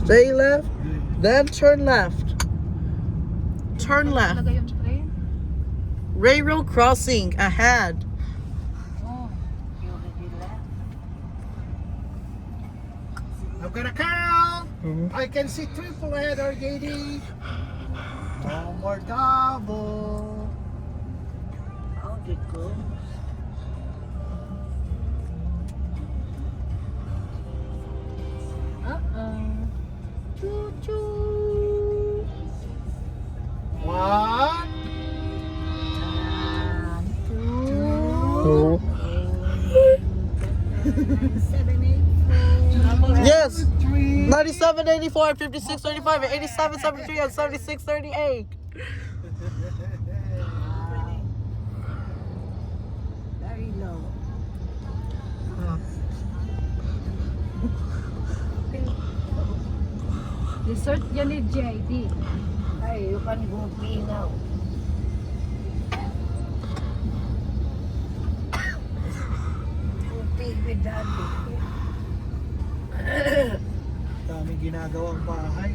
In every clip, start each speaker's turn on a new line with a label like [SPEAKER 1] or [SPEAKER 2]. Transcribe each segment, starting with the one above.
[SPEAKER 1] Stay left, then turn left. Turn left.
[SPEAKER 2] Talaga yung train?
[SPEAKER 1] Railroad crossing ahead.
[SPEAKER 2] Oh.
[SPEAKER 3] You already left.
[SPEAKER 4] I'm gonna count. I can see triple header, JD. No more double.
[SPEAKER 3] How did it go?
[SPEAKER 2] Choo choo.
[SPEAKER 4] One,
[SPEAKER 1] Oh.
[SPEAKER 3] 7, 8, 4.
[SPEAKER 1] Yes.
[SPEAKER 4] 3.
[SPEAKER 1] 97, 84, 56, 35, 87, 73, and 76, 38.
[SPEAKER 3] Very low.
[SPEAKER 2] Dessert yan ni JD.
[SPEAKER 3] Hey, you can go pee now. Go pee with daddy.
[SPEAKER 4] Daming ginagawang bahay.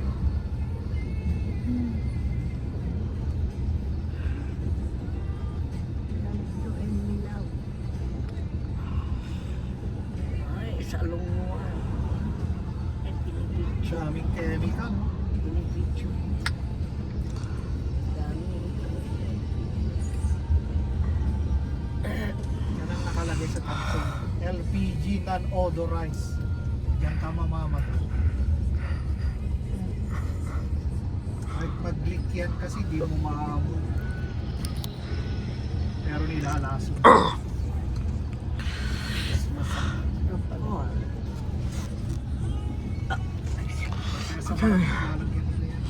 [SPEAKER 3] Ay, sa lunguan. At pinipicture.
[SPEAKER 4] Daming chemical.
[SPEAKER 3] Pinipicture. Dami.
[SPEAKER 4] Yan ang nakalagay sa tanso. LPG non-odorized. Diyan ka mamamatay. Kahit mag-leak yan kasi di mo maamoy. Pero nilalaso. Mas masakit.
[SPEAKER 3] Oh.
[SPEAKER 4] Kaya sa mga lalagyan nila yan.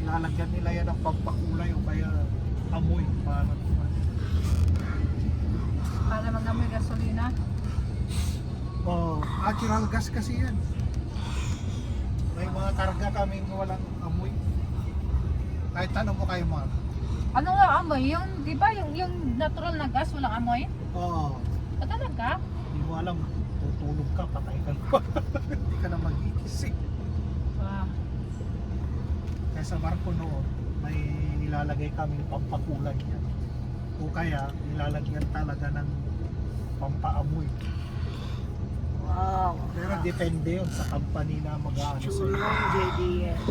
[SPEAKER 4] Lalagyan nila yan ng pampakulay o kaya amoy para
[SPEAKER 2] Para mag-amoy gasolina.
[SPEAKER 4] natural gas kasi yan. May mga karga kaming walang amoy. Kahit tanong mo kayo mga.
[SPEAKER 2] Ano nga amoy? Yung, di ba yung natural na gas walang amoy?
[SPEAKER 4] Oo.
[SPEAKER 2] Ah, talaga?
[SPEAKER 4] Hindi mo alam. Tutulog ka, patay ka pa. Hindi ka na mag-iisip.
[SPEAKER 2] Ah.
[SPEAKER 4] Kaya sa barko noon, may nilalagay kami pampakulay yan. O kaya nilalagyan talaga ng pampaamoy.
[SPEAKER 3] Wow.
[SPEAKER 4] Pero depende yun sa company na mag-aano sa'yo.
[SPEAKER 3] Chulong JDS.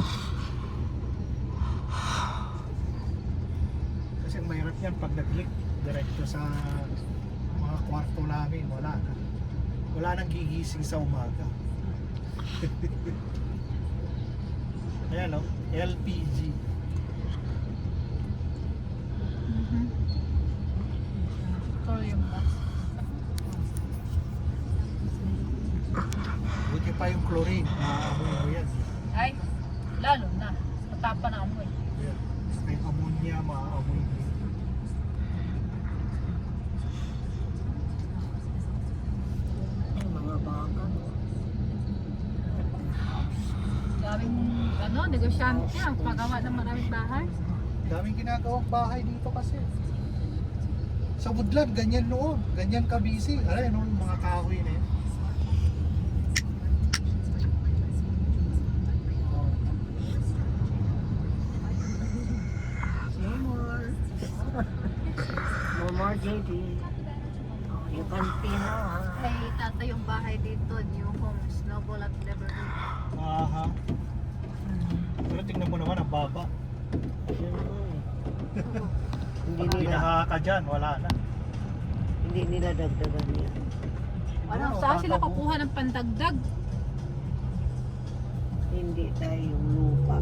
[SPEAKER 4] Kasi ang mahirap yan pag nag-leak diretso sa mga kwarto namin, wala na. Wala nang gigising sa umaga. Ayan o, LPG.
[SPEAKER 2] Petroleum gas.
[SPEAKER 4] Buti pa yung chlorine, maaamoy mo yan.
[SPEAKER 2] Ay, lalo na. Matapa na amoy.
[SPEAKER 4] Yan. May ammonia, maaamoy mo yan.
[SPEAKER 3] Ay, mga baka.
[SPEAKER 2] Daming, negosyante ang pagawa ng maraming bahay.
[SPEAKER 4] Daming ginagawang bahay dito kasi. Sa Woodland, ganyan noon. Ganyan kabisi. Aray, noon mga kahoy na yun.
[SPEAKER 3] No more. No more JD. Oh, you can pee now, ha?
[SPEAKER 2] Kay tata yung bahay dito, new homes, noble at neighborhood.
[SPEAKER 4] Aha. Pero tingnan mo naman, ang baba.
[SPEAKER 3] Yun mo eh. Hindi
[SPEAKER 4] Pag
[SPEAKER 3] nila,
[SPEAKER 4] pinaka ka dyan, wala na.
[SPEAKER 3] hindi nila dagdagan yan.
[SPEAKER 2] Ano,
[SPEAKER 4] Oo,
[SPEAKER 2] saan sila
[SPEAKER 4] tatabo.
[SPEAKER 2] kukuha ng pandagdag?
[SPEAKER 3] Hindi tayo yung lupa.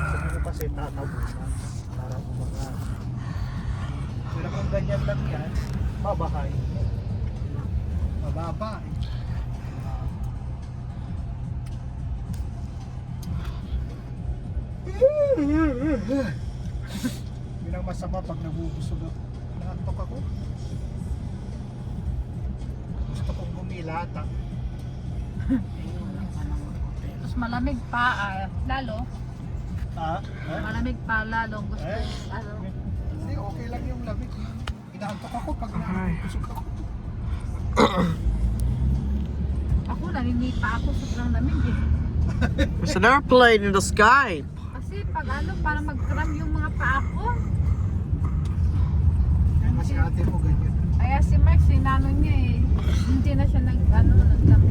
[SPEAKER 4] Siguro kasi tatabo na para umaga. Pero kung ganyan lang yan, babakay. Mababa eh. Yun ang masama pag nabubusog ako. Naantok ako. Gusto kong bumilata.
[SPEAKER 3] Ayun, ang panang hotel.
[SPEAKER 2] Tapos malamig pa, lalo.
[SPEAKER 4] Ah?
[SPEAKER 2] Malamig pa, lalo. Gusto,
[SPEAKER 4] Eh?
[SPEAKER 2] ano,
[SPEAKER 4] Hindi, okay lang yung lamig. Inaantok ako pag nabubusog ako.
[SPEAKER 2] ako naninipa ako sobrang lamig eh.
[SPEAKER 1] There's an airplane in the sky.
[SPEAKER 2] Kasi pag para mag-cram yung mga paa ko.
[SPEAKER 4] Kaya nga si ate mo ganyan.
[SPEAKER 2] Kaya si Mark, sinano niya eh. Hindi na siya nagdamit.